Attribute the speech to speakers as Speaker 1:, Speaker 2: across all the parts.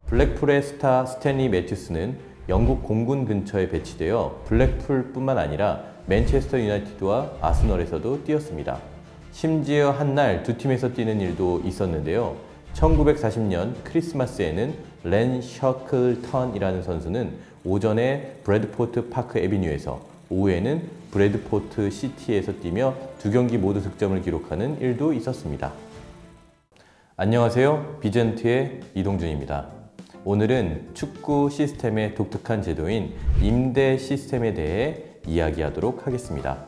Speaker 1: 블랙풀의 스타 스탠리 매튜스는 영국 공군 근처에 배치되어 블랙풀뿐만 아니라 맨체스터 유나이티드와 아스널에서도 뛰었습니다. 심지어 한날 두 팀에서 뛰는 일도 있었는데요. 1940년 크리스마스에는 렌 셔클턴이라는 선수는 오전에 브래드포트 파크 애비뉴에서 오후에는 브래드포트 시티에서 뛰며 두 경기 모두 득점을 기록하는 일도 있었습니다. 안녕하세요. 비전트의 이동준입니다. 오늘은 축구 시스템의 독특한 제도인 임대 시스템에 대해 이야기하도록 하겠습니다.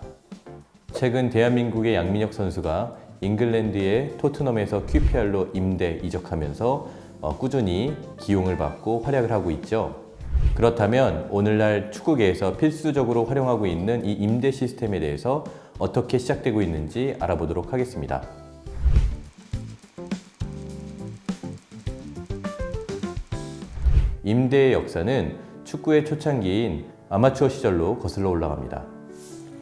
Speaker 1: 최근 대한민국의 양민혁 선수가 잉글랜드의 토트넘에서 QPR로 임대 이적하면서 꾸준히 기용을 받고 활약을 하고 있죠. 그렇다면 오늘날 축구계에서 필수적으로 활용하고 있는 이 임대 시스템에 대해서 어떻게 시작되고 있는지 알아보도록 하겠습니다. 임대의 역사는 축구의 초창기인 아마추어 시절로 거슬러 올라갑니다.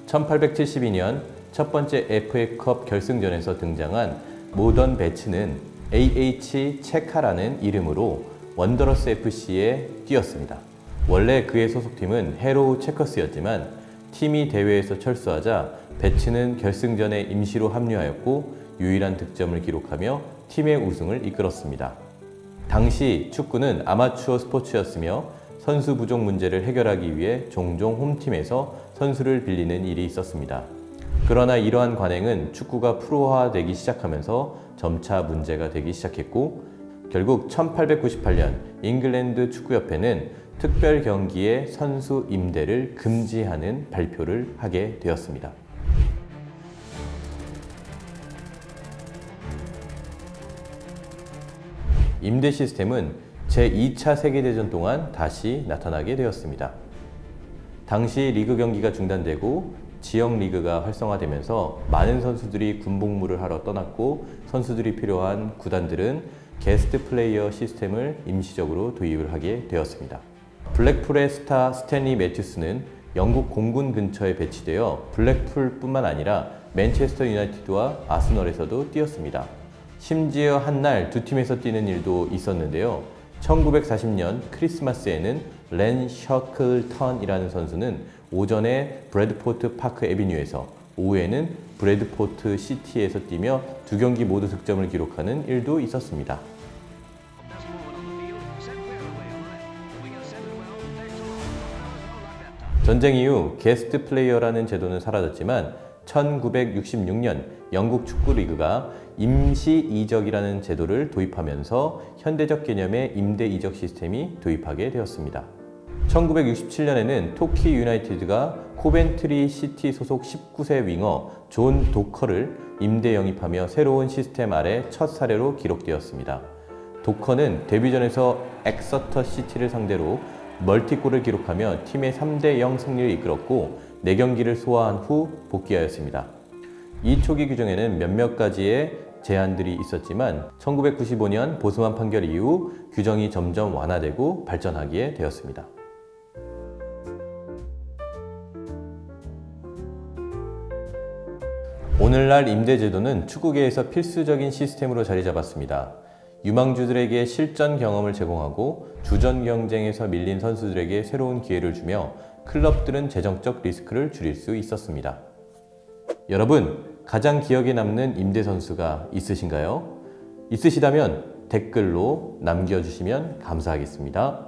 Speaker 1: 1872년 첫 번째 FA컵 결승전에서 등장한 모던 배츠는 AH 체카라는 이름으로 원더러스 FC에 뛰었습니다. 원래 그의 소속팀은 헤로우 체커스였지만 팀이 대회에서 철수하자 배츠는 결승전에 임시로 합류하였고 유일한 득점을 기록하며 팀의 우승을 이끌었습니다. 당시 축구는 아마추어 스포츠였으며 선수 부족 문제를 해결하기 위해 종종 홈팀에서 선수를 빌리는 일이 있었습니다. 그러나 이러한 관행은 축구가 프로화되기 시작하면서 점차 문제가 되기 시작했고 결국 1898년 잉글랜드 축구협회는 특별 경기의 선수 임대를 금지하는 발표를 하게 되었습니다. 임대 시스템은 제2차 세계대전 동안 다시 나타나게 되었습니다. 당시 리그 경기가 중단되고 지역 리그가 활성화되면서 많은 선수들이 군복무를 하러 떠났고 선수들이 필요한 구단들은 게스트 플레이어 시스템을 임시적으로 도입을 하게 되었습니다. 블랙풀의 스타 스탠리 매튜스는 영국 공군 근처에 배치되어 블랙풀뿐만 아니라 맨체스터 유나이티드와 아스널에서도 뛰었습니다. 심지어 한날 두 팀에서 뛰는 일도 있었는데요. 1940년 크리스마스에는 렌 셔클턴이라는 선수는 오전에 브래드포트 파크 애비뉴에서 오후에는 브래드포트 시티에서 뛰며 두 경기 모두 득점을 기록하는 일도 있었습니다. 전쟁 이후 게스트 플레이어라는 제도는 사라졌지만 1966년 영국 축구 리그가 임시 이적이라는 제도를 도입하면서 현대적 개념의 임대 이적 시스템이 도입하게 되었습니다. 1967년에는 토키 유나이티드가 코벤트리 시티 소속 19세 윙어 존 도커를 임대 영입하며 새로운 시스템 아래 첫 사례로 기록되었습니다. 도커는 데뷔전에서 엑서터 시티를 상대로 멀티골을 기록하며 팀의 3대0 승리를 이끌었고 4경기를 소화한 후 복귀하였습니다. 이 초기 규정에는 몇몇 가지의 제한들이 있었지만 1995년 보스만 판결 이후 규정이 점점 완화되고 발전하게 되었습니다. 오늘날 임대제도는 축구계에서 필수적인 시스템으로 자리 잡았습니다. 유망주들에게 실전 경험을 제공하고 주전 경쟁에서 밀린 선수들에게 새로운 기회를 주며 클럽들은 재정적 리스크를 줄일 수 있었습니다. 여러분, 가장 기억에 남는 임대 선수가 있으신가요? 있으시다면 댓글로 남겨주시면 감사하겠습니다.